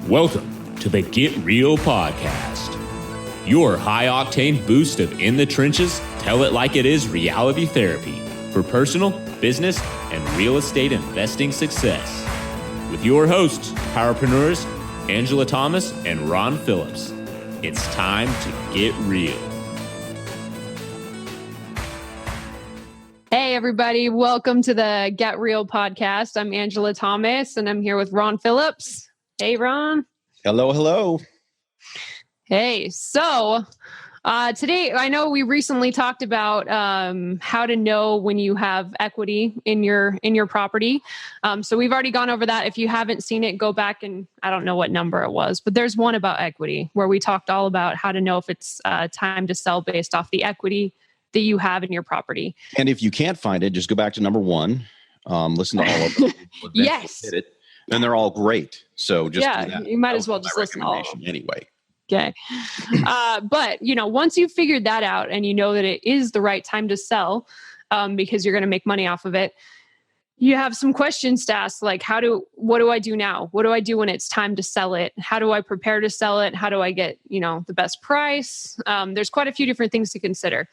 Welcome to the Get Real podcast, your high-octane boost of in the trenches, tell it like it is reality therapy for personal, business, and real estate investing success. With your hosts, powerpreneurs, Angela Thomas and Ron Phillips. It's time to get real. Hey, everybody. Welcome to the Get Real podcast. I'm Angela Thomas, and I'm here with Ron Phillips. Hey, Ron. Hello, hello. Hey, so today, I know we recently talked about how to know when you have equity in your property. So we've already gone over that. If you haven't seen it, go back and I don't know what number it was, but there's one about equity where we talked all about how to know if it's time to sell based off the equity that you have in your property. And if you can't find it, just go back to number one. Listen to all of them. Yes. Hit it. And they're all great. So just do that. You might as well just listen to all of them. Anyway. Okay. But, once you've figured that out and you know that it is the right time to sell because you're going to make money off of it, you have some questions to ask, like, what do I do now? What do I do when it's time to sell it? How do I prepare to sell it? How do I get, the best price? There's quite a few different things to consider.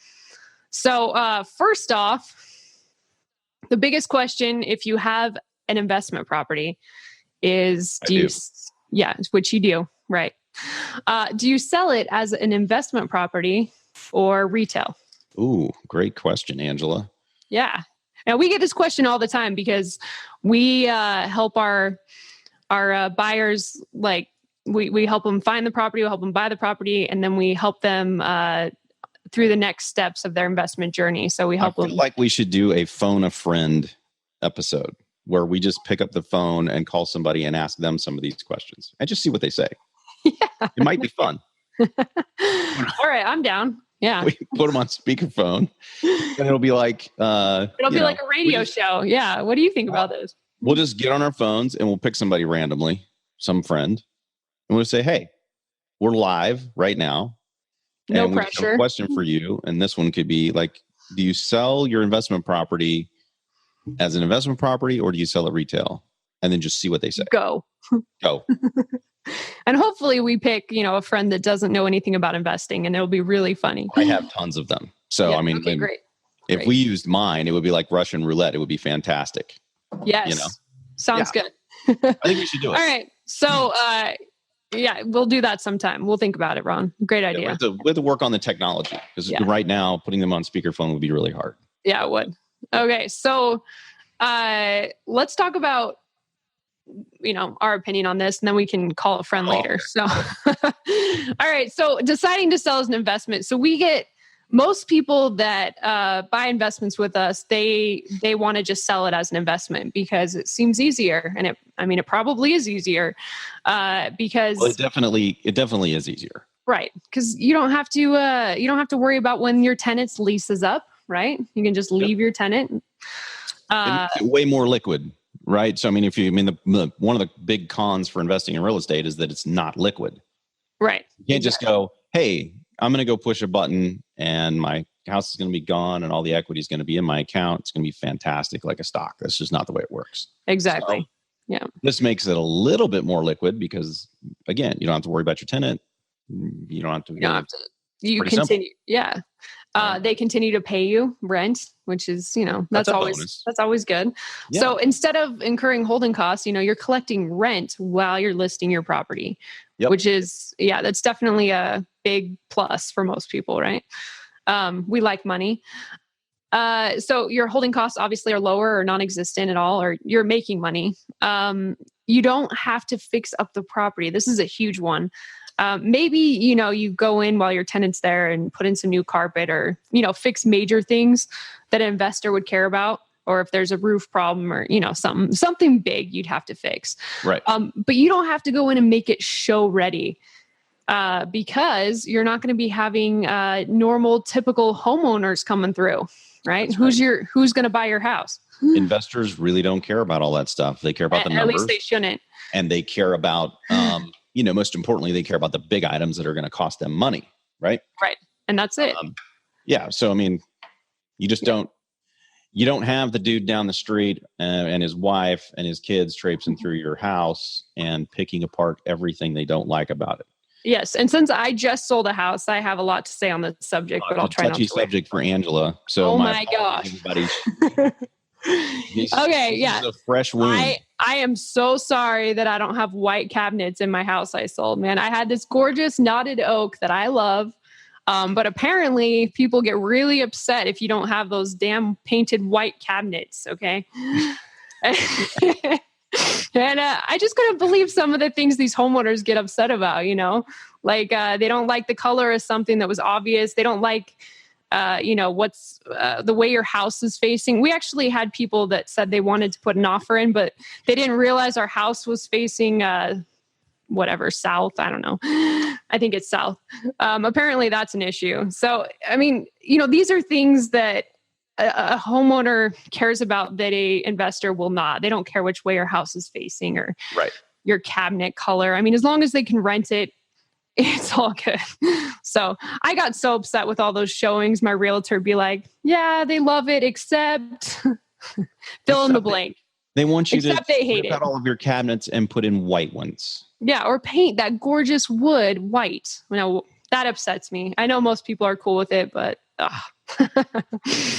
So first off, the biggest question, if you have an investment property, is which you do, right? Do you sell it as an investment property or retail? Ooh, great question, Angela. Yeah. Now we get this question all the time because we help our buyers, like we help them find the property, we help them buy the property, and then we help them through the next steps of their investment journey. So we help them. Like we should do a phone a friend episode where we just pick up the phone and call somebody and ask them some of these questions and just see what they say. Yeah. It might be fun. All right, I'm down. Yeah. We put them on speakerphone and it'll be like... it'll be like a radio show. Yeah. What do you think about this? We'll just get on our phones and we'll pick somebody randomly, some friend, and we'll say, hey, we're live right now. No and pressure. We have a question for you. And this one could be like, do you sell your investment property as an investment property or do you sell it retail? And then just see what they say. Go. And hopefully we pick, a friend that doesn't know anything about investing and it'll be really funny. I have tons of them. So, yeah, great. If we used mine, it would be like Russian roulette. It would be fantastic. Yes. Sounds good. I think we should do it. All right. So, we'll do that sometime. We'll think about it, Ron. Great idea. We have to work on the technology because right now putting them on speakerphone would be really hard. Yeah, it would. Okay. So, let's talk about our opinion on this, and then we can call a friend later. So, all right. So deciding to sell as an investment. So we get most people that buy investments with us, they want to just sell it as an investment because it seems easier. And it probably is easier because it definitely is easier. Right. Because you don't have to worry about when your tenant's lease is up, right? You can just leave your tenant. Way more liquid. Right. So, one of the big cons for investing in real estate is that it's not liquid. Right. You can't just go, hey, I'm going to go push a button and my house is going to be gone and all the equity is going to be in my account. It's going to be fantastic like a stock. That's just not the way it works. Exactly. So, yeah. This makes it a little bit more liquid because, again, you don't have to worry about your tenant. You don't have to. You continue. Simple. Yeah. They continue to pay you rent, which is, that's always good. Yeah. So instead of incurring holding costs, you're collecting rent while you're listing your property, which is, that's definitely a big plus for most people, right? We like money. So your holding costs obviously are lower or non-existent at all, or you're making money. You don't have to fix up the property. This is a huge one. Maybe, you go in while your tenant's there and put in some new carpet or, fix major things that an investor would care about. Or if there's a roof problem or, something big you'd have to fix. Right. But you don't have to go in and make it show ready because you're not going to be having normal, typical homeowners coming through, right? Who's going to buy your house? Investors really don't care about all that stuff. They care about the numbers. At least they shouldn't. And they care about, most importantly, they care about the big items that are going to cost them money, right? Right. And that's it. So, you just don't, you don't have the dude down the street and his wife and his kids traipsing through your house and picking apart everything they don't like about it. Yes, and since I just sold a house, I have a lot to say on the subject, but I'll try not to. Touchy subject for Angela. So oh my gosh. Okay, yeah. This is a fresh wound. I am so sorry that I don't have white cabinets in my house I sold, man. I had this gorgeous knotted oak that I love. But apparently people get really upset if you don't have those damn painted white cabinets. Okay. And I just couldn't believe some of the things these homeowners get upset about, like they don't like the color of something that was obvious. They don't like, what's the way your house is facing. We actually had people that said they wanted to put an offer in, but they didn't realize our house was facing south. I don't know. I think it's south. Apparently that's an issue. So, I mean, these are things that a homeowner cares about that a investor will not. They don't care which way your house is facing or your cabinet color. I mean, as long as they can rent it, it's all good. So I got so upset with all those showings. My realtor be like, yeah, they love it, except fill in the blank. They want you to rip out all of your cabinets and put in white ones. Yeah, or paint that gorgeous wood white. That upsets me. I know most people are cool with it, but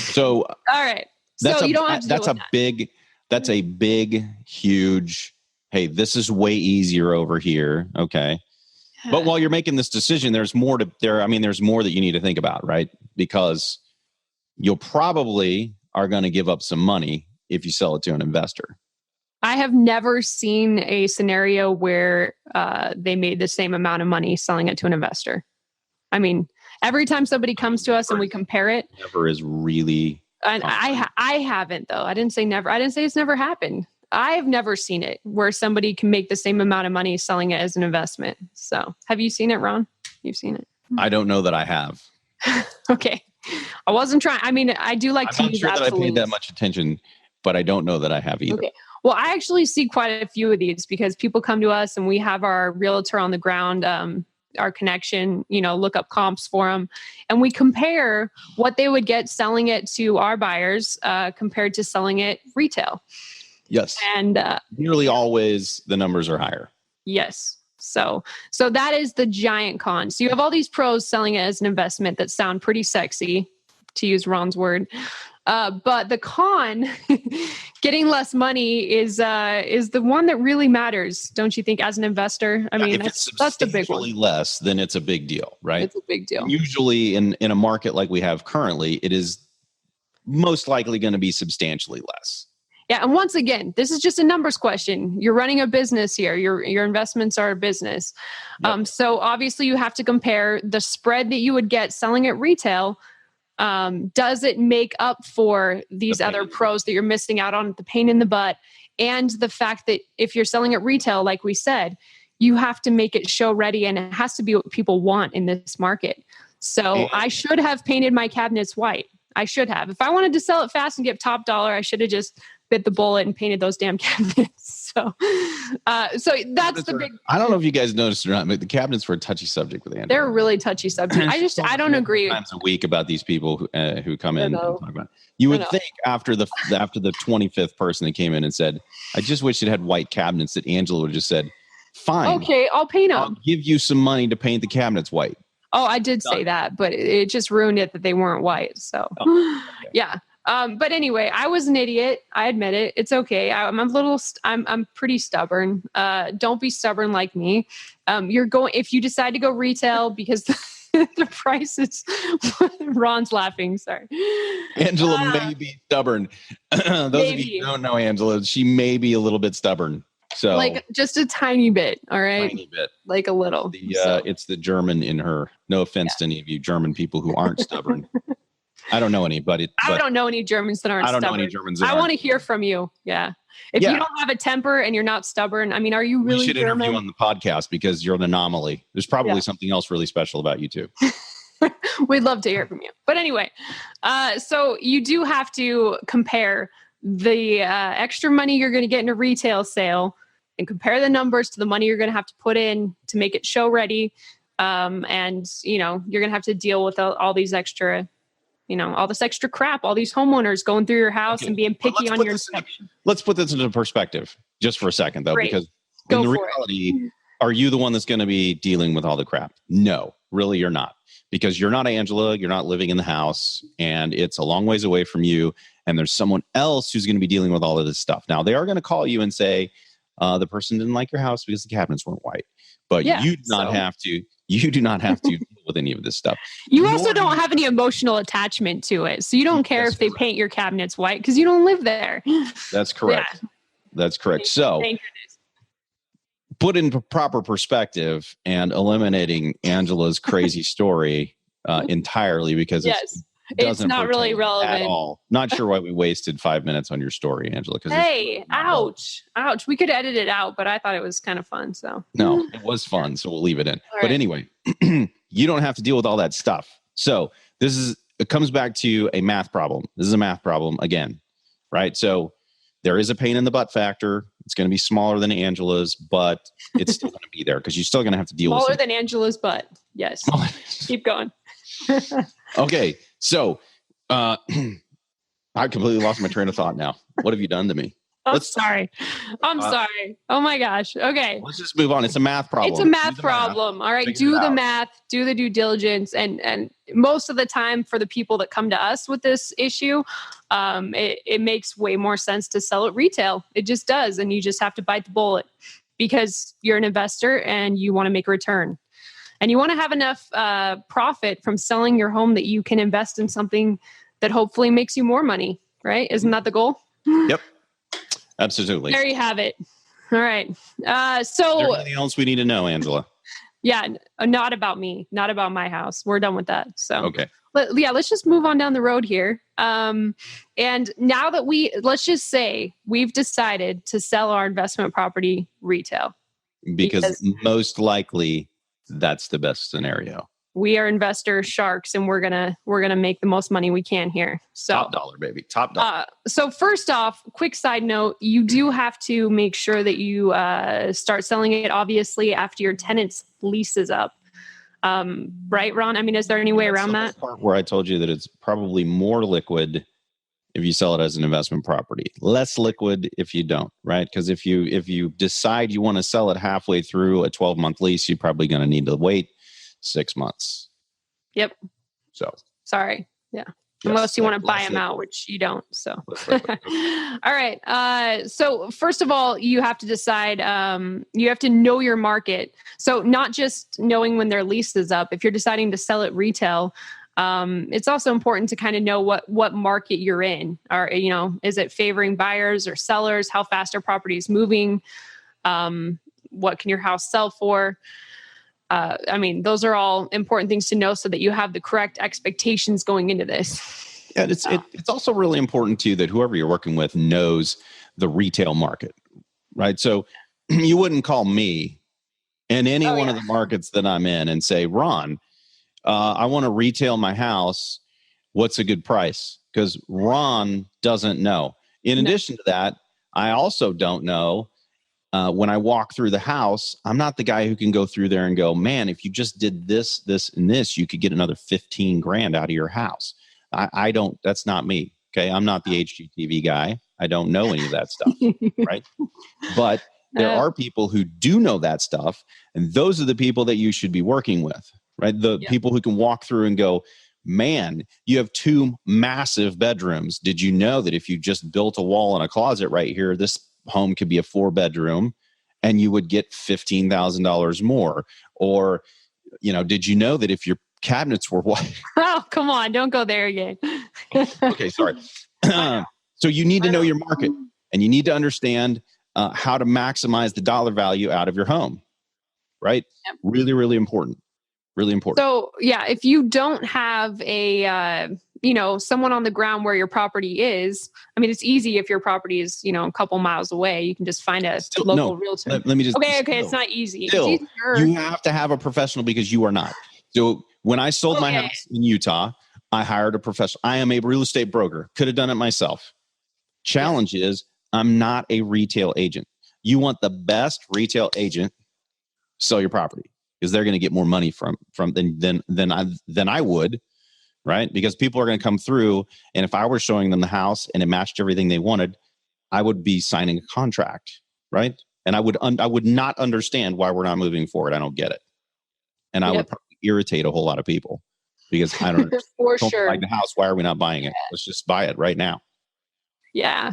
So all right. So you don't have to that's a big, huge, hey, this is way easier over here. Okay. Yeah. But while you're making this decision, there's more that you need to think about, right? Because you'll probably are going to give up some money if you sell it to an investor. I have never seen a scenario where they made the same amount of money selling it to an investor. I mean, every time somebody comes to us and we compare it. Never is really. And I haven't, though. I didn't say never. I didn't say it's never happened. I've never seen it where somebody can make the same amount of money selling it as an investment. So have you seen it, Ron? You've seen it? I don't know that I have. Okay. I wasn't trying. I mean, I do like to use absolutes. I'm not sure that I paid that much attention, but I don't know that I have either. Okay. Well, I actually see quite a few of these because people come to us and we have our realtor on the ground, our connection, look up comps for them. And we compare what they would get selling it to our buyers compared to selling it retail. Yes. And nearly always the numbers are higher. Yes. So that is the giant con. So you have all these pros selling it as an investment that sound pretty sexy, to use Ron's word. But the con, getting less money is the one that really matters, don't you think, as an investor? I mean, that's the big one. Less, then it's a big deal, right? It's a big deal. Usually in a market like we have currently, it is most likely going to be substantially less. Yeah. And once again, this is just a numbers question. You're running a business here. Your investments are a business. Yep. So obviously you have to compare the spread that you would get selling at retail. Does it make up for these other pros that you're missing out on, the pain in the butt, and the fact that if you're selling at retail, like we said, you have to make it show ready and it has to be what people want in this market. So I should have painted my cabinets white. I should have. If I wanted to sell it fast and get top dollar, I should have just bit the bullet and painted those damn cabinets. So that's the big. I don't know if you guys noticed or not, but the cabinets were a touchy subject with Andrew. They're a really touchy subject. I don't agree. Times a week about these people who come in and talk about it. You would think after the 25th person that came in and said, "I just wish it had white cabinets," that Angela would have just said, "Fine, okay, I'll paint them. I'll give you some money to paint the cabinets white." Oh, I did say that, but it just ruined it that they weren't white. So, yeah. But anyway, I was an idiot. I admit it. It's okay. I'm pretty stubborn. Don't be stubborn like me. If you decide to go retail because the price is, Ron's laughing. Sorry. Angela may be stubborn. Those of you who don't know Angela, she may be a little bit stubborn. So like just a tiny bit. All right. Tiny bit. Like a little. It's the German in her. No offense to any of you German people who aren't stubborn. I don't know anybody. I don't know any Germans that aren't stubborn. I don't know any Germans that aren't. I want to hear from you. Yeah. If you don't have a temper and you're not stubborn, I mean, are you really German? We should interview on the podcast because you're an anomaly. There's probably something else really special about you too. We'd love to hear from you. But anyway, so you do have to compare the extra money you're going to get in a retail sale and compare the numbers to the money you're going to have to put in to make it show ready. And, you're going to have to deal with all these extra all this extra crap, all these homeowners going through your house and being picky on your inspection. Let's put this into perspective just for a second, though, because in the reality, are you the one that's going to be dealing with all the crap? No, really, you're not. Because you're not Angela, you're not living in the house, and it's a long ways away from you, and there's someone else who's going to be dealing with all of this stuff. Now, they are going to call you and say, the person didn't like your house because the cabinets weren't white. But you do not have to deal with any of this stuff. You also don't have any emotional attachment to it. So you don't care if they paint your cabinets white because you don't live there. That's correct. Yeah. That's correct. So put in proper perspective and eliminating Angela's crazy story entirely because it's not really relevant at all. Not sure why we wasted 5 minutes on your story, Angela. Hey, ouch. We could edit it out, but I thought it was kind of fun. So no, it was fun. So we'll leave it in. All but anyway, you don't have to deal with all that stuff. So it comes back to a math problem. This is a math problem again, right? So there is a pain in the butt factor. It's going to be smaller than Angela's, but it's still going to be there because you're still going to have to deal with it. Smaller than Angela's butt. Yes. Keep going. Okay. So I completely lost my train of thought now. What have you done to me? I'm sorry. Oh my gosh. Okay. Let's just move on. It's a math problem. It's a math problem. All right. Do the math, do the due diligence. And most of the time for the people that come to us with this issue, it makes way more sense to sell it retail. It just does. And you just have to bite the bullet because you're an investor and you want to make a return. And you want to have enough profit from selling your home that you can invest in something that hopefully makes you more money, right? Isn't that the goal? Yep. Absolutely. There you have it. All right. So is there anything else we need to know, Angela? Yeah, not about me, not about my house. We're done with that. So okay. Let's just move on down the road here. And now that let's just say we've decided to sell our investment property retail. Because most likely that's the best scenario. We are investor sharks and we're gonna make the most money we can here. So top dollar, baby. Top dollar. So first off, quick side note, you do have to make sure that you start selling it obviously after your tenant's lease is up. Right, Ron? I mean, is there any way around that? Part where I told you that it's probably more liquid if you sell it as an investment property. Less liquid if you don't, right? Because if you decide you want to sell it halfway through a 12-month lease, you're probably going to need to wait 6 months. Yep. So sorry. Yeah. Yes, unless you want to buy them out, which you don't. So, all right. So first of all, you have to decide, you have to know your market. So not just knowing when their lease is up, if you're deciding to sell it retail, it's also important to kind of know what market you're in. Or, is it favoring buyers or sellers? How fast are properties moving? What can your house sell for? I mean, those are all important things to know so that you have the correct expectations going into this. Yeah, it's also really important too that whoever you're working with knows the retail market, right? So you wouldn't call me in any one of the markets that I'm in and say, Ron, I want to retail my house. What's a good price? Because Ron doesn't know. In addition to that, I also don't know. When I walk through the house, I'm not the guy who can go through there and go, man, if you just did this, this, and this, you could get another 15 grand out of your house. I don't, that's not me. Okay. I'm not the HGTV guy. I don't know any of that stuff. Right. But there are people who do know that stuff. And those are the people that you should be working with, right? The people who can walk through and go, man, you have 2 massive bedrooms. Did you know that if you just built a wall and a closet right here, this home could be a 4-bedroom and you would get $15,000 more? Or, did you know that if your cabinets were white? Oh, come on. Don't go there again. Okay. Sorry. So you need to know your market and you need to understand how to maximize the dollar value out of your home, right? Yep. Really, really important. Really important. So if you don't have a, someone on the ground where your property is, I mean, it's easy if your property is, a couple miles away, you can just find a local realtor. Let me just. Okay. It's not easy. Still, you have to have a professional because you are not. So when I sold my house in Utah, I hired a professional. I am a real estate broker. Could have done it myself. Challenge is I'm not a retail agent. You want the best retail agent, sell your property because they're going to get more money from than I would, right? Because people are going to come through, and if I were showing them the house and it matched everything they wanted, I would be signing a contract, right? And I would not understand why we're not moving forward. I don't get it. And I would probably irritate a whole lot of people because I don't like the house. Why are we not buying it? Let's just buy it right now. Yeah.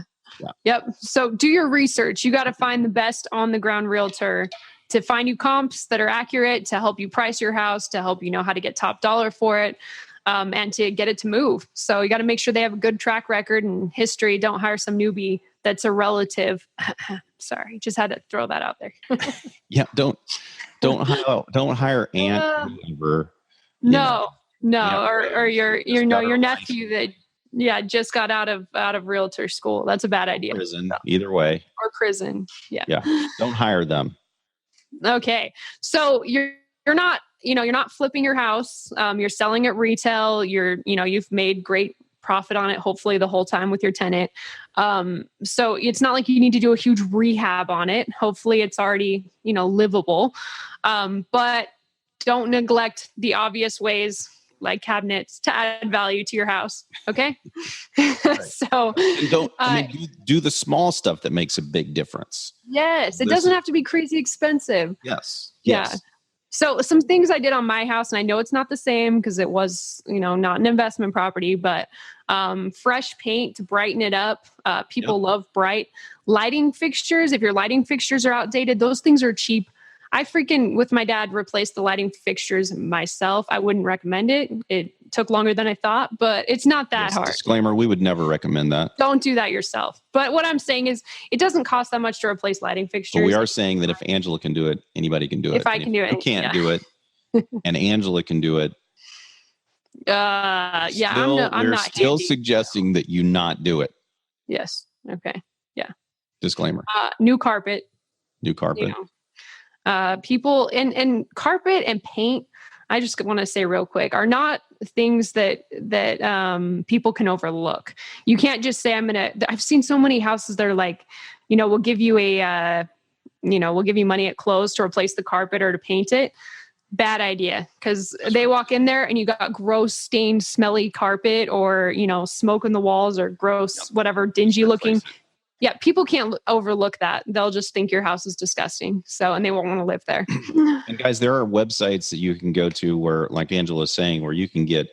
Yep. So do your research. You got to find the best on the ground realtor to find you comps that are accurate, to help you price your house, to help you know how to get top dollar for it, and to get it to move. So you got to make sure they have a good track record and history. Don't hire some newbie that's a relative. Sorry, just had to throw that out there. Yeah, don't hire aunt whoever. No, or your nephew that just got out of realtor school. That's a bad idea. Prison, either way. Or prison. Yeah. Don't hire them. Okay. So you're not flipping your house. You're selling it retail. You've made great profit on it, hopefully the whole time with your tenant. So it's not like you need to do a huge rehab on it. Hopefully it's already, livable. But don't neglect the obvious ways like cabinets to add value to your house. Okay. So do the small stuff that makes a big difference. Yes. It doesn't have to be crazy expensive. Yes. Yeah. So some things I did on my house, and I know it's not the same because it was, not an investment property, but fresh paint to brighten it up. People love bright lighting fixtures. If your lighting fixtures are outdated, those things are cheap. I with my dad, replaced the lighting fixtures myself. I wouldn't recommend it. It took longer than I thought, but it's not that hard. Disclaimer, we would never recommend that. Don't do that yourself. But what I'm saying is it doesn't cost that much to replace lighting fixtures. But we are saying that if Angela can do it, anybody can do it. If I can do it. You can't do it, and Angela can do it. I'm not still suggesting that you not do it. Yes. Okay. Yeah. Disclaimer. New carpet. People and carpet and paint, I just want to say real quick, are not things that people can overlook. You can't just say, I've seen so many houses that are like, we'll give you we'll give you money at close to replace the carpet or to paint it. Bad idea. Because they walk in there and you got gross stained, smelly carpet or, smoke in the walls or gross, whatever, dingy looking. Yeah, people can't overlook that. They'll just think your house is disgusting. And they won't want to live there. And guys, there are websites that you can go to where, like Angela is saying, where you can get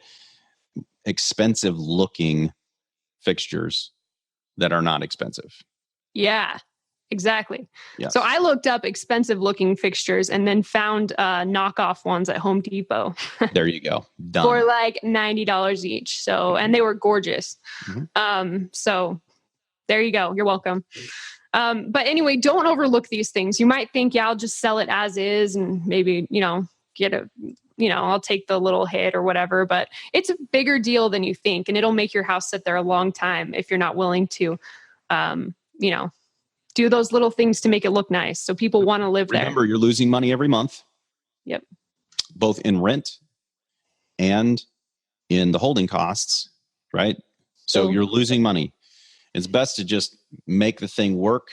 expensive looking fixtures that are not expensive. Yeah, exactly. Yes. So I looked up expensive looking fixtures and then found knockoff ones at Home Depot. There you go. Done. For like $90 each. And they were gorgeous. Mm-hmm. So there you go. You're welcome. But anyway, don't overlook these things. You might think, I'll just sell it as is and maybe, get I'll take the little hit or whatever, but it's a bigger deal than you think. And it'll make your house sit there a long time if you're not willing to, do those little things to make it look nice. So people want to live there. Remember, you're losing money every month. Yep. Both in rent and in the holding costs, right? So you're losing money. It's best to just make the thing work,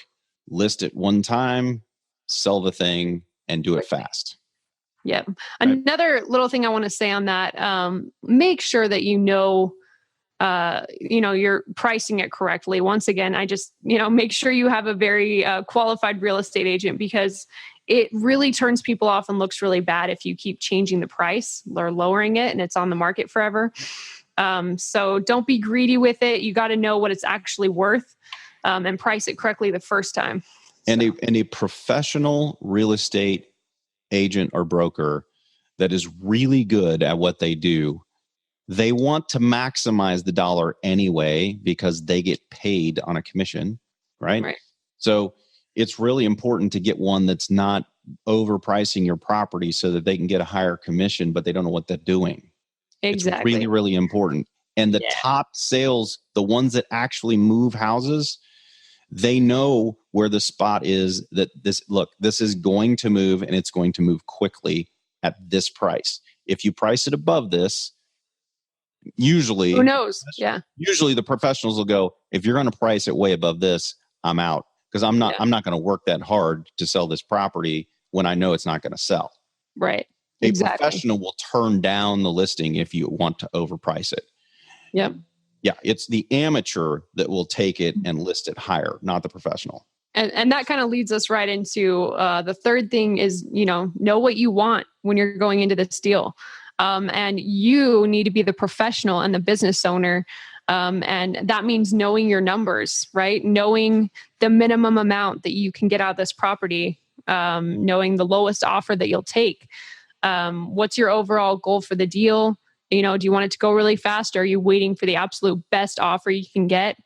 list it one time, sell the thing, and do it fast. Yep. Right. Another little thing I want to say on that, make sure that you're pricing it correctly. Once again, I just, make sure you have a very qualified real estate agent because it really turns people off and looks really bad if you keep changing the price or lowering it and it's on the market forever. So don't be greedy with it. You got to know what it's actually worth and price it correctly the first time. And a professional real estate agent or broker that is really good at what they do, they want to maximize the dollar anyway because they get paid on a commission, right? So it's really important to get one that's not overpricing your property so that they can get a higher commission, but they don't know what they're doing. Exactly. It's really, really important. And the top sales, the ones that actually move houses, they know where the spot is that this is going to move and it's going to move quickly at this price. If you price it above this, usually, who knows? Yeah. Usually the professionals will go, if you're going to price it way above this, I'm out because I'm not going to work that hard to sell this property when I know it's not going to sell. Right. A professional will turn down the listing if you want to overprice it. Yep. Yeah, it's the amateur that will take it and list it higher, not the professional. And that kind of leads us right into the third thing is, know what you want when you're going into this deal. And you need to be the professional and the business owner. And that means knowing your numbers, right? Knowing the minimum amount that you can get out of this property, knowing the lowest offer that you'll take. What's your overall goal for the deal? Do you want it to go really fast? Or are you waiting for the absolute best offer you can get?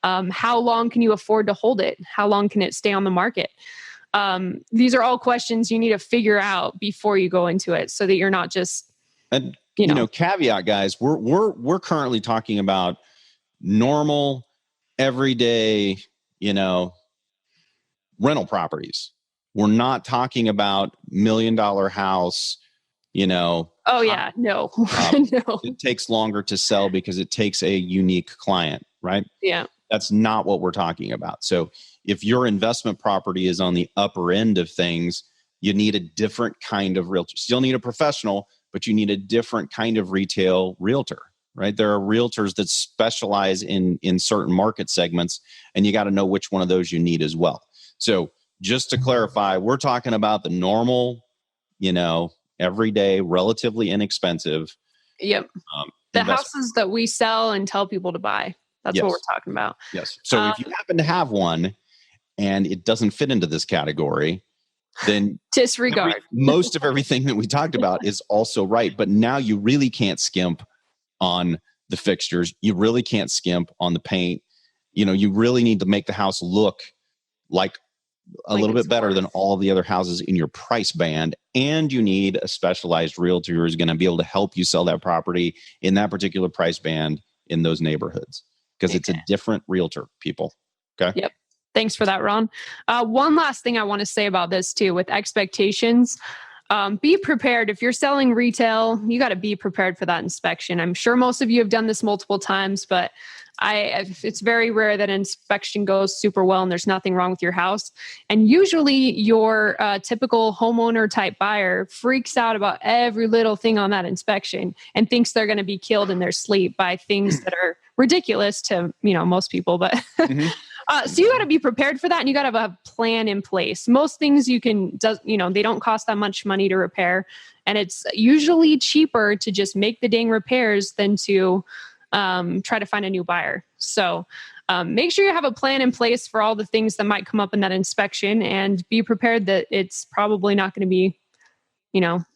How long can you afford to hold it? How long can it stay on the market? These are all questions you need to figure out before you go into it, so that you're not just, caveat, guys, we're currently talking about normal, everyday, rental properties. We're not talking about $1 million house, Oh yeah, no. No. It takes longer to sell because it takes a unique client, right? Yeah. That's not what we're talking about. So if your investment property is on the upper end of things, you need a different kind of realtor. Still need a professional, but you need a different kind of retail realtor, right? There are realtors that specialize in certain market segments, and you got to know which one of those you need as well. So just to clarify, we're talking about the normal, everyday, relatively inexpensive. Yep. The houses that we sell and tell people to buy. That's what we're talking about. Yes. So if you happen to have one and it doesn't fit into this category, then disregard. Most of everything that we talked about is also right. But now you really can't skimp on the fixtures. You really can't skimp on the paint. You really need to make the house look like a little bit better than all the other houses in your price band. And you need a specialized realtor who is going to be able to help you sell that property in that particular price band in those neighborhoods, because it's a different realtor, people. Okay. Yep. Thanks for that, Ron. One last thing I want to say about this too, with expectations. Be prepared. If you're selling retail, you got to be prepared for that inspection. I'm sure most of you have done this multiple times, but it's very rare that an inspection goes super well and there's nothing wrong with your house. And usually your typical homeowner type buyer freaks out about every little thing on that inspection and thinks they're going to be killed in their sleep by things that are ridiculous to, most people. But so you got to be prepared for that, and you got to have a plan in place. Most things they don't cost that much money to repair, and it's usually cheaper to just make the dang repairs than to try to find a new buyer. So make sure you have a plan in place for all the things that might come up in that inspection, and be prepared that it's probably not going to be,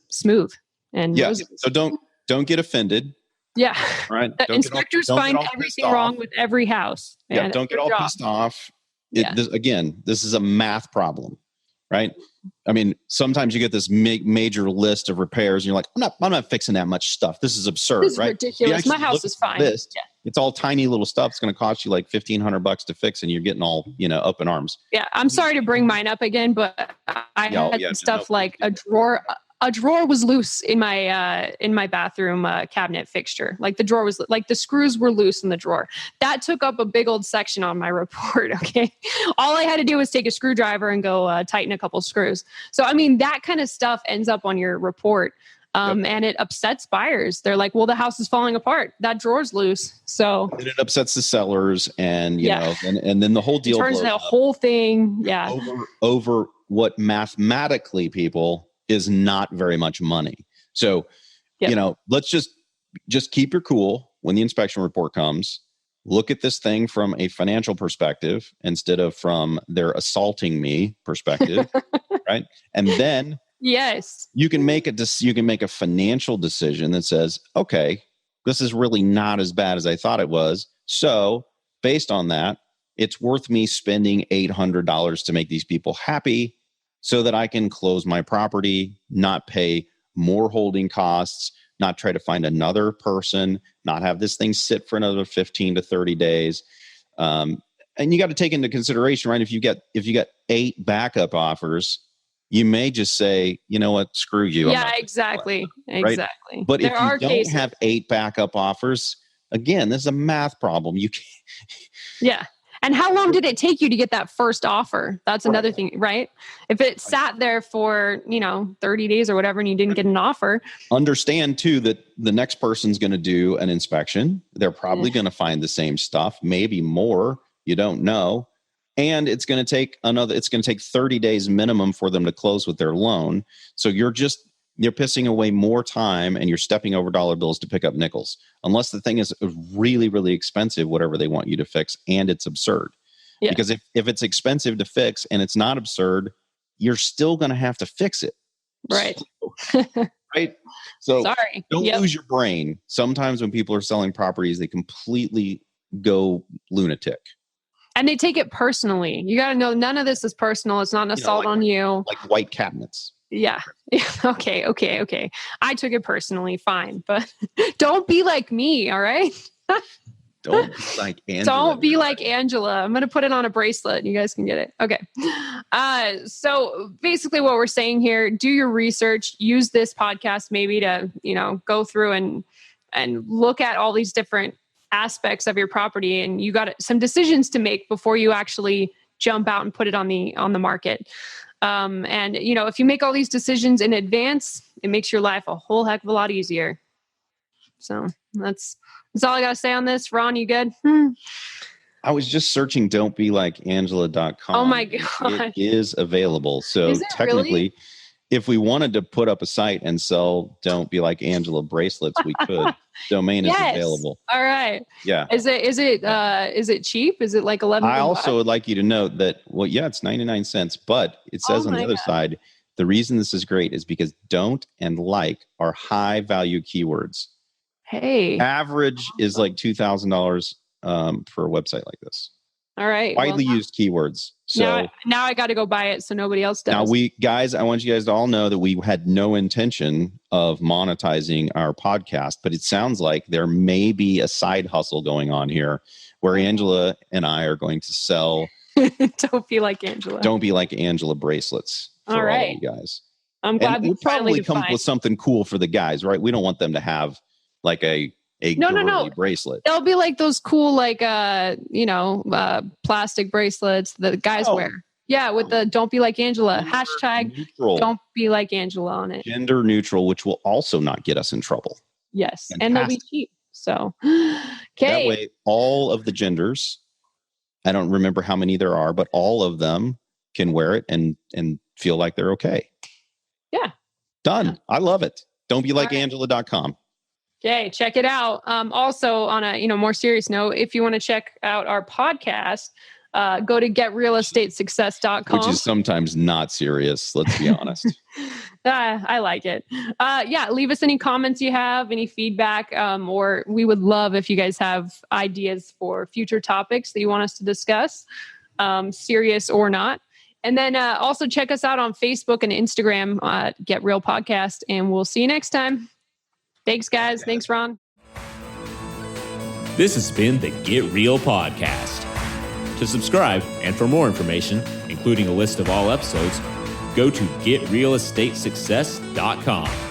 smooth. And so don't get offended. Yeah. Right. The inspectors find everything wrong with every house. Yeah. Don't get all pissed off. This is a math problem, right? I mean, sometimes you get this major list of repairs and you're like, I'm not fixing that much stuff. This is absurd, this is ridiculous. My house is fine. It's all tiny little stuff. It's going to cost you like $1,500 to fix, and you're getting all, up in arms. Yeah. I'm sorry to bring mine up again, but I had stuff like a drawer was loose in my bathroom cabinet fixture. Like the drawer was like the screws were loose in the drawer. That took up a big old section on my report. Okay. All I had to do was take a screwdriver and go tighten a couple screws. So, that kind of stuff ends up on your report. And it upsets buyers. They're like, well, the house is falling apart. That drawer's loose. So and it upsets the sellers, and, and then the whole deal turns the whole thing. Yeah. Over what mathematically, people, is not very much money. So, let's just keep your cool when the inspection report comes. Look at this thing from a financial perspective instead of from their assaulting me perspective, right? And then yes, you can make a financial decision that says, okay, this is really not as bad as I thought it was. So, based on that, it's worth me spending $800 to make these people happy, so that I can close my property, not pay more holding costs, not try to find another person, not have this thing sit for another 15 to 30 days. And you got to take into consideration, right? If you get 8 backup offers, you may just say, you know what, screw you. Yeah, exactly. Right? Exactly. But if you don't have 8 backup offers, again, this is a math problem. You can't. Yeah. And how long did it take you to get that first offer? That's another thing, right? If it sat there for, 30 days or whatever, and you didn't get an offer. Understand too, that the next person's going to do an inspection. They're probably going to find the same stuff, maybe more. You don't know. And it's going to take 30 days minimum for them to close with their loan. So you're pissing away more time and you're stepping over dollar bills to pick up nickels, unless the thing is really, really expensive, whatever they want you to fix, and it's absurd. Yeah. Because if it's expensive to fix and it's not absurd, you're still going to have to fix it. Right. Right. So sorry. Don't lose your brain. Sometimes when people are selling properties, they completely go lunatic. And they take it personally. You got to know none of this is personal. It's not an assault on you. Like white cabinets. Yeah. Okay. I took it personally. Fine. But don't be like me. All right. Don't be like Angela. Don't be like Angela. I'm going to put it on a bracelet. You guys can get it. Okay. So basically what we're saying here, do your research, use this podcast maybe to, go through and look at all these different aspects of your property. And you got some decisions to make before you actually jump out and put it on the market. And if you make all these decisions in advance, it makes your life a whole heck of a lot easier. So that's all I got to say on this. Ron, you good? I was just searching don'tbelikeangela.com. Oh my God. It is available. So technically, really? If we wanted to put up a site and sell Don't Be Like Angela bracelets, we could. Domain is available. All right. Yeah. Is it cheap? Is it like $11? I also would like you to note that, it's 99 cents, but it says on the other side, the reason this is great is because don't and like are high value keywords. Hey. Average is like $2,000 for a website like this. All right. Widely used keywords. So now I got to go buy it so nobody else does. Now I want you guys to all know that we had no intention of monetizing our podcast, but it sounds like there may be a side hustle going on here where Angela and I are going to sell Don't Be Like Angela. Don't Be Like Angela bracelets for all of you guys. I'm glad we'll probably come up with something cool for the guys, right? We don't want them to have like a bracelet. They'll be like those cool, plastic bracelets that guys wear. Yeah, with the Don't Be Like Angela hashtag neutral. Don't Be Like Angela on it. Gender neutral, which will also not get us in trouble. Yes, fantastic. And they'll be cheap. So, okay. That way, all of the genders, I don't remember how many there are, but all of them can wear it and feel like they're okay. Yeah. Done. Yeah. I love it. Don'tbelikeangela.com. Okay, check it out. Also, on a more serious note, if you want to check out our podcast, go to getrealestatesuccess.com. Which is sometimes not serious, let's be honest. I like it. Leave us any comments you have, any feedback, or we would love if you guys have ideas for future topics that you want us to discuss, serious or not. And then also check us out on Facebook and Instagram at Get Real Podcast, and we'll see you next time. Thanks, guys. Thanks, Ron. This has been the Get Real Podcast. To subscribe and for more information, including a list of all episodes, go to getrealestatesuccess.com.